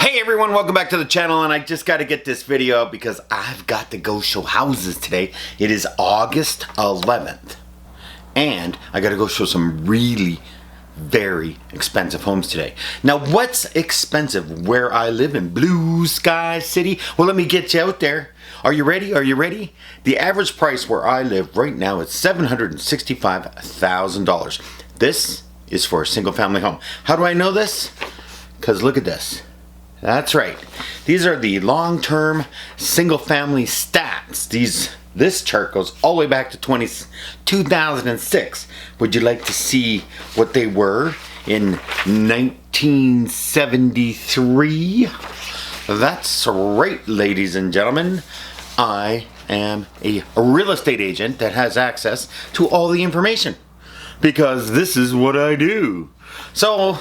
Hey everyone, welcome back to the channel, and I just got to get this video out because I've got to go show houses today. It is August 11th, and I got to go show some really very expensive homes today. Now, what's expensive where I live in Blue Sky City? Well, let me get you out there. Are you ready? Are you ready? The average price where I live right now is $765,000. This is for a single family home. How do I know this? Because look at this. That's right. These are the long-term single-family stats. This chart goes all the way back to 2006. Would you like to see what they were in 1973? That's right, ladies and gentlemen. I am a real estate agent that has access to all the information because this is what I do. So,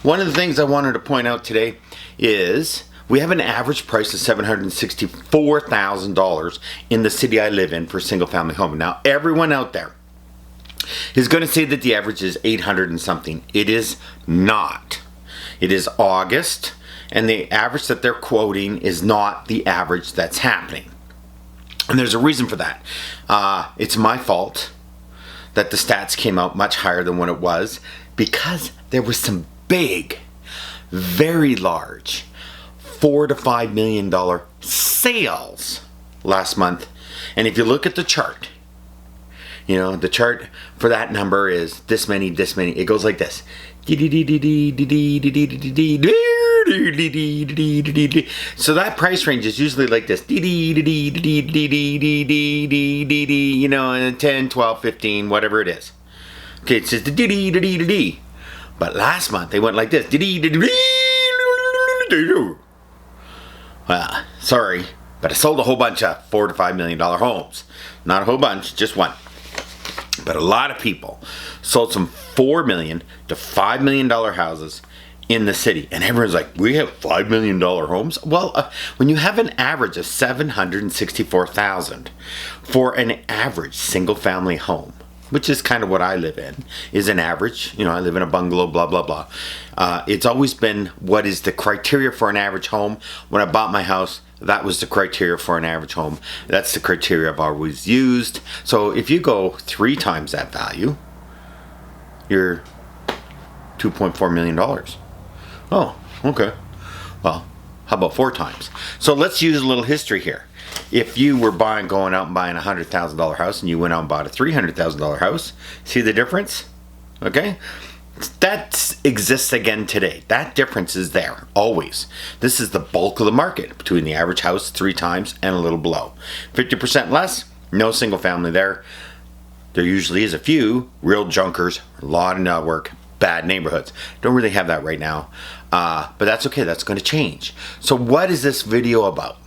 one of the things I wanted to point out today is we have an average price of $764,000 in the city I live in for a single family home. Now, everyone out there is going to say that the average is 800 and something. It is not. It is August, and the average that they're quoting is not the average that's happening. And there's a reason for that. It's my fault that the stats came out much higher than what it was because there was some big, very large $4 to $5 million sales last month. And if you look at the chart, you know, the chart for that number is this many, it goes like this. So that price range is usually like this, you know, 10, 12, 15, whatever it is. Okay, it's just the but last month they went like this. Well, sorry, but I sold a whole bunch of $4 to $5 million homes. Not a whole bunch, just one. But a lot of people sold some $4 million to $5 million houses in the city. And everyone's like, we have $5 million homes? Well, when you have an average of $764,000 for an average single family home, which is kind of what I live in, is an average. You know, I live in a bungalow, blah, blah, blah. It's always been what is the criteria for an average home. When I bought my house, that was the criteria for an average home. That's the criteria I've always used. So if you go 3 times that value, you're $2.4 million. Oh, okay. Well, how about 4 times? So let's use a little history here. If you were going out and buying a $100,000 house and you went out and bought a $300,000 house, see the difference? Okay? That exists again today. That difference is there, always. This is the bulk of the market between the average house 3 times and a little below. 50% less, no single family there. There usually is a few real junkers, a lot of network, bad neighborhoods. Don't really have that right now. But that's okay, that's going to change. So what is this video about?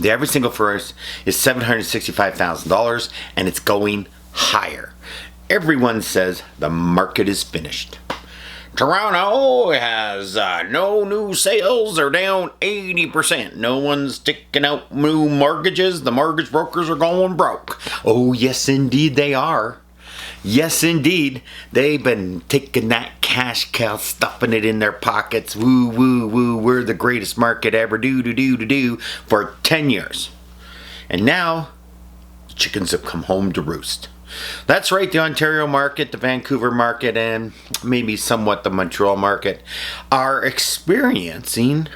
The average single price is $765,000 and it's going higher. Everyone says the market is finished. Toronto has no new sales. They're down 80%. No one's taking out new mortgages. The mortgage brokers are going broke. Oh, yes, indeed they are. Yes, indeed. They've been taking that cash cow, stuffing it in their pockets. Woo, woo, woo. We're the greatest market ever. Do for 10 years. And now, chickens have come home to roost. That's right, the Ontario market, the Vancouver market, and maybe somewhat the Montreal market are experiencing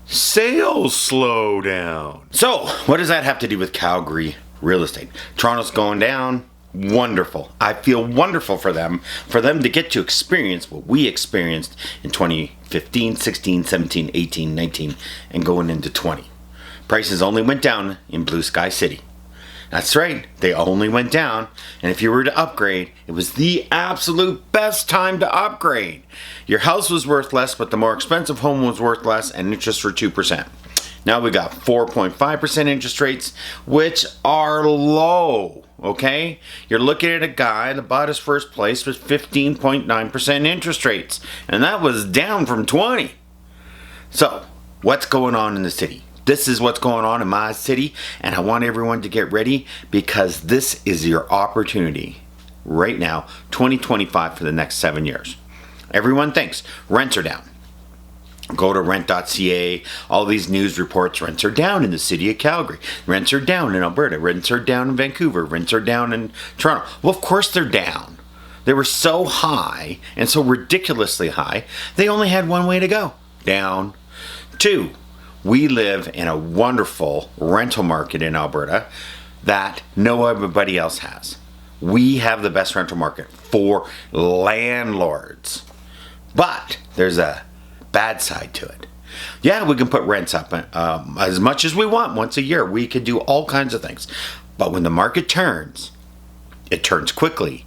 sales slowdown. So, what does that have to do with Calgary real estate? Toronto's going down. Wonderful. I feel wonderful for them to get to experience what we experienced in 2015, 16, 17, 18, 19, and going into 20. Prices only went down in Blue Sky City. That's right, they only went down, and if you were to upgrade, it was the absolute best time to upgrade. Your house was worth less, but the more expensive home was worth less, and interest were 2%. Now we got 4.5% interest rates, which are low. Okay, you're looking at a guy that bought his first place with 15.9% interest rates, and that was down from 20. So, what's going on in the city? This is what's going on in my city, and I want everyone to get ready because this is your opportunity right now, 2025 for the next 7 years. Everyone thinks rents are down. Go to rent.ca, all these news reports, rents are down in the city of Calgary, rents are down in Alberta, rents are down in Vancouver, rents are down in Toronto. Well, of course they're down. They were so high and so ridiculously high, they only had one way to go, down. 2, we live in a wonderful rental market in Alberta that nobody else has. We have the best rental market for landlords. But there's a bad side to it. Yeah, we can put rents up as much as we want once a year. We can do all kinds of things. But when the market turns, it turns quickly.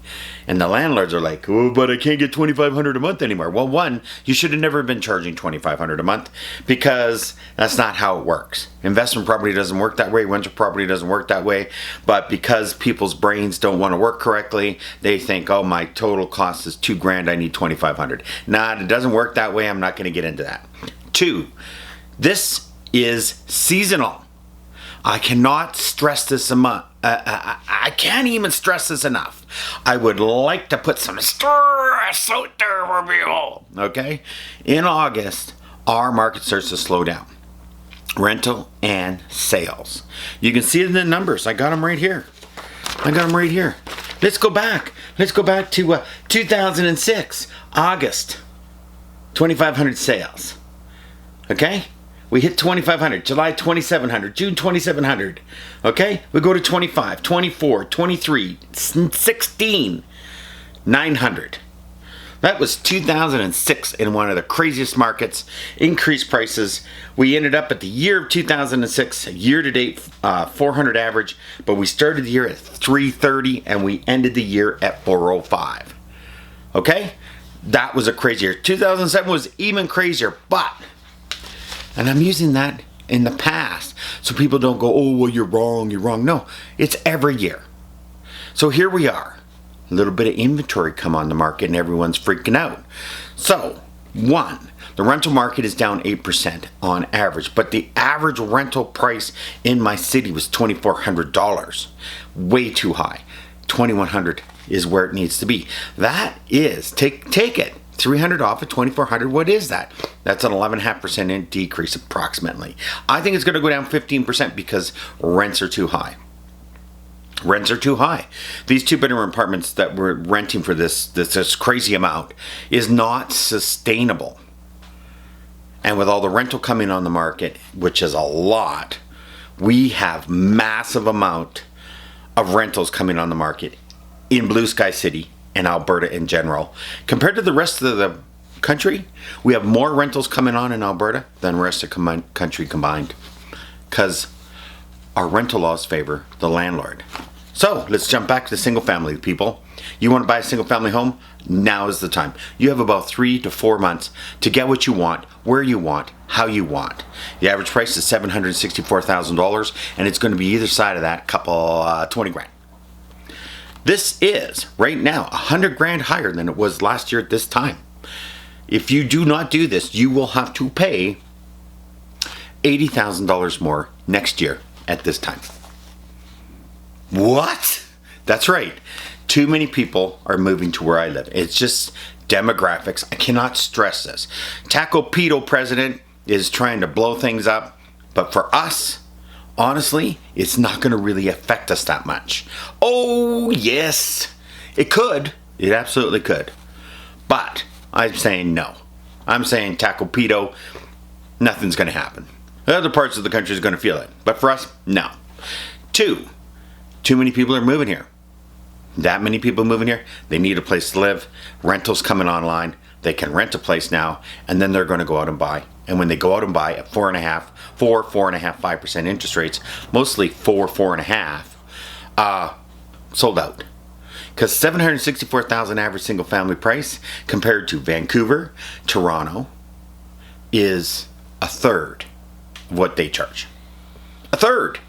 And the landlords are like, oh, but I can't get $2,500 a month anymore. Well, one, you should have never been charging $2,500 a month, because that's not how it works. Investment property doesn't work that way. Rental property doesn't work that way. But because people's brains don't want to work correctly, they think, oh, my total cost is $2,000. I need $2,500. Nah, it doesn't work that way. I'm not going to get into that. 2, this is seasonal. I cannot stress this enough. I can't even stress this enough. I would like to put some stress out there for people. Okay? In August, our market starts to slow down. Rental and sales. You can see it in the numbers. I got them right here. Let's go back. Let's go back to 2006, August. 2,500 sales. Okay? We hit 2,500, July 2,700, June 2,700. Okay? We go to 25, 24, 23, 16, 900. That was 2006 in one of the craziest markets. Increased prices. We ended up at the year of 2006, year to date 400 average, but we started the year at 330 and we ended the year at 405. Okay? That was a crazy year. 2007 was even crazier, but, and I'm using that in the past so people don't go, oh, well, you're wrong. No, it's every year. So here we are. A little bit of inventory come on the market and everyone's freaking out. So, 1, the rental market is down 8% on average, but the average rental price in my city was $2,400. Way too high. $2,100 is where it needs to be. That is, take it. 300 off of 2,400, what is that? That's an 11.5% decrease approximately. I think it's going to go down 15% because rents are too high. Rents are too high. These 2-bedroom apartments that we're renting for this crazy amount is not sustainable. And with all the rental coming on the market, which is a lot, we have massive amount of rentals coming on the market in Blue Sky City and Alberta in general. Compared to the rest of the country, we have more rentals coming on in Alberta than the rest of the country combined. Because our rental laws favor the landlord. So let's jump back to single family people. You want to buy a single family home? Now is the time. You have about 3 to 4 months to get what you want, where you want, how you want. The average price is $764,000, and it's going to be either side of that, couple 20 grand. This is right now 100 grand higher than it was last year at this time. If you do not do this, you will have to pay $80,000 more next year at this time. What? That's right. Too many people are moving to where I live. It's just demographics. I cannot stress this. Taco Pedo president is trying to blow things up, but for us, honestly, it's not going to really affect us that much. Oh, yes, it could. It absolutely could. But I'm saying no. I'm saying Taco Pedo, nothing's going to happen. Other parts of the country is going to feel it. But for us, no. 2, too many people are moving here. That many people moving here, they need a place to live. Rentals coming online. They can rent a place now, and then they're going to go out and buy. And when they go out and buy at 4.5, 5% interest rates, mostly 4.5, sold out. Because $764,000 average single family price compared to Vancouver, Toronto, is a third of what they charge. A third.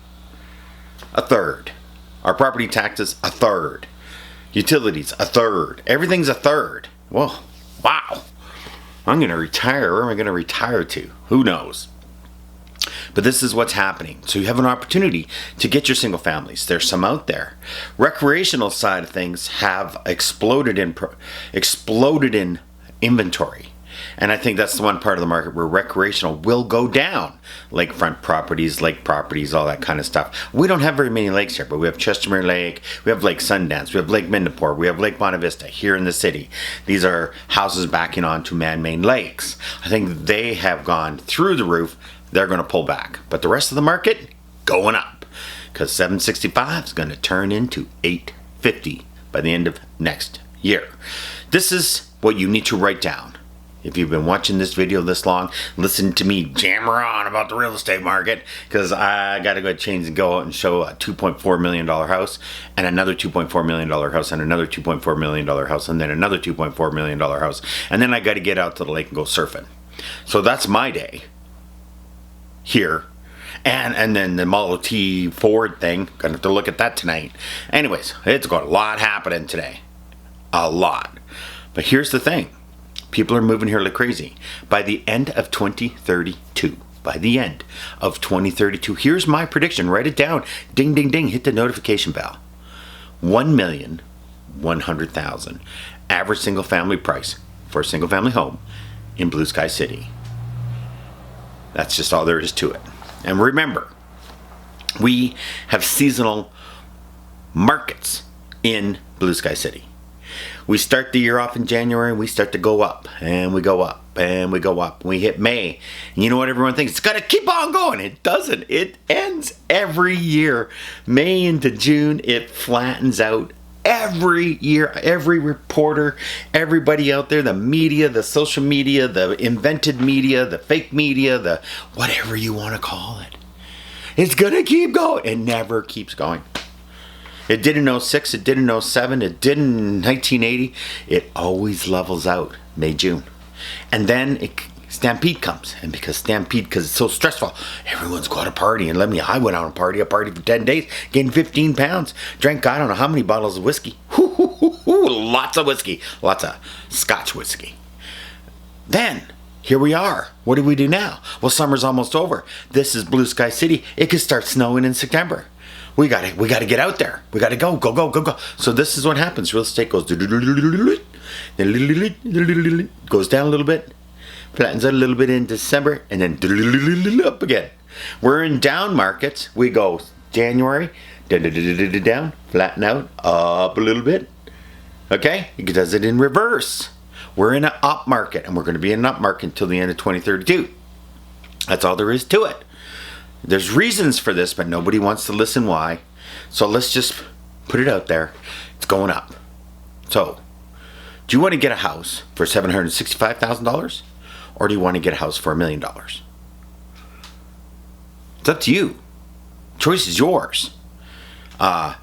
Our property taxes, a third. Utilities, a third. Everything's a third. Well, wow. I'm going to retire. Where am I going to retire to? Who knows? But this is what's happening. So you have an opportunity to get your single families. There's some out there. Recreational side of things have exploded in inventory. And I think that's the one part of the market where recreational will go down. Lakefront properties, lake properties, all that kind of stuff. We don't have very many lakes here, but we have Chestermere Lake, we have Lake Sundance, we have Lake Mindapore, we have Lake Monte Vista here in the city. These are houses backing onto man-made lakes. I think they have gone through the roof. They're going to pull back. But the rest of the market, going up. Because 765 is going to turn into 850 by the end of next year. This is what you need to write down. If you've been watching this video this long, listen to me jammer on about the real estate market, because I got to go change and go out and show a $2.4 million house and another $2.4 million house and another $2.4 million house and then another $2.4 million house. And then I got to get out to the lake and go surfing. So that's my day here. And then the Model T Ford thing, gonna have to look at that tonight. Anyways, it's got a lot happening today. A lot. But here's the thing. People are moving here like crazy. By the end of 2032, here's my prediction. Write it down. Ding, ding, ding. Hit the notification bell. 1,100,000 average single family price for a single family home in Blue Sky City. That's just all there is to it. And remember, we have seasonal markets in Blue Sky City. We start the year off in January and we start to go up and we go up and we go up. We hit May and you know what everyone thinks? It's got to keep on going. It doesn't. It ends every year. May into June, it flattens out every year. Every reporter, everybody out there, the media, the social media, the invented media, the fake media, the whatever you want to call it. It's going to keep going. It never keeps going. It did in 06, it did in 07, it did in 1980. It always levels out May, June. And then Stampede comes. And because it's so stressful, everyone's got a party. And I went on a party for 10 days, gained 15 pounds, drank I don't know how many bottles of whiskey. Lots of whiskey, lots of Scotch whiskey. Then, here we are. What do we do now? Well, summer's almost over. This is Blue Sky City. It could start snowing in September. We got to get out there. We got to go. So this is what happens. Real estate goes goes down a little bit, flattens out a little bit in December, and then up again. We're in down markets. We go January, down, flatten out, up a little bit. Okay? It does it in reverse. We're in an up market, and we're going to be in an up market until the end of 2032. That's all there is to it. There's reasons for this, but nobody wants to listen why. So let's just put it out there. It's going up. So, do you want to get a house for $765,000? Or do you want to get a house for $1 million? It's up to you. Choice is yours.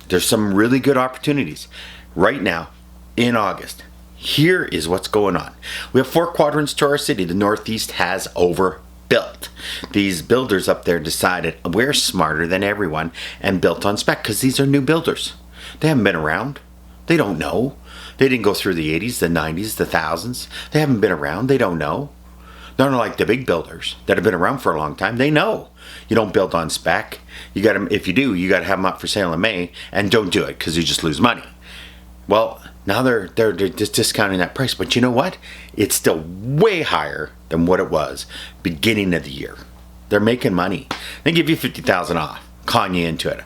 There's some really good opportunities. Right now, in August, here is what's going on. We have 4 quadrants to our city. The Northeast has overbuilt. These builders up there decided we're smarter than everyone and built on spec because these are new builders. They haven't been around. They don't know. They didn't go through the 80s, the 90s, the thousands. They haven't been around. They don't know. They're not like the big builders that have been around for a long time. They know. You don't build on spec. You got to, if you do, you got to have them up for sale in May, and don't do it because you just lose money. Well, now they're just discounting that price, but you know what? It's still way higher than what it was beginning of the year. They're making money. They give you $50,000 off, con you into it.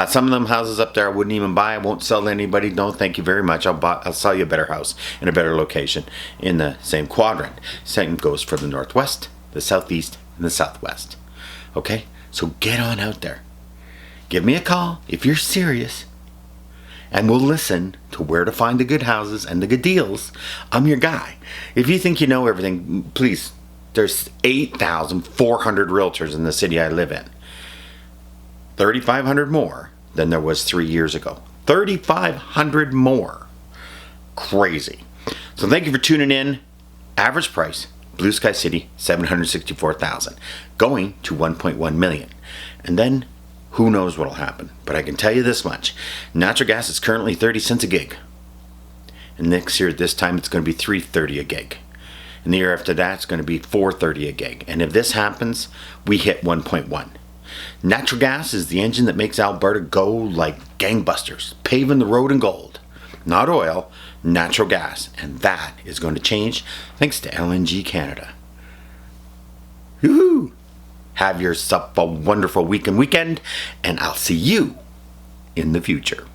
Some of them houses up there I wouldn't even buy. I won't sell to anybody. No, thank you very much. I'll sell you a better house in a better location in the same quadrant. Same goes for the Northwest, the Southeast, and the Southwest. Okay? So get on out there. Give me a call if you're serious. And we'll listen to where to find the good houses and the good deals. I'm your guy. If you think you know everything, please, there's 8,400 realtors in the city I live in. 3,500 more than there was 3 years ago. 3,500 more. Crazy. So thank you for tuning in. Average price, Blue Sky City, $764,000. Going to $1.1 million. And then who knows what'll happen, but I can tell you this much. Natural gas is currently 30 cents a gig. And next year at this time it's going to be $3.30 a gig. And the year after that it's going to be $4.30 a gig. And if this happens, we hit 1.1. Natural gas is the engine that makes Alberta go like gangbusters, paving the road in gold. Not oil, natural gas. And that is going to change thanks to LNG Canada. Woohoo! Have yourself a wonderful weekend, and I'll see you in the future.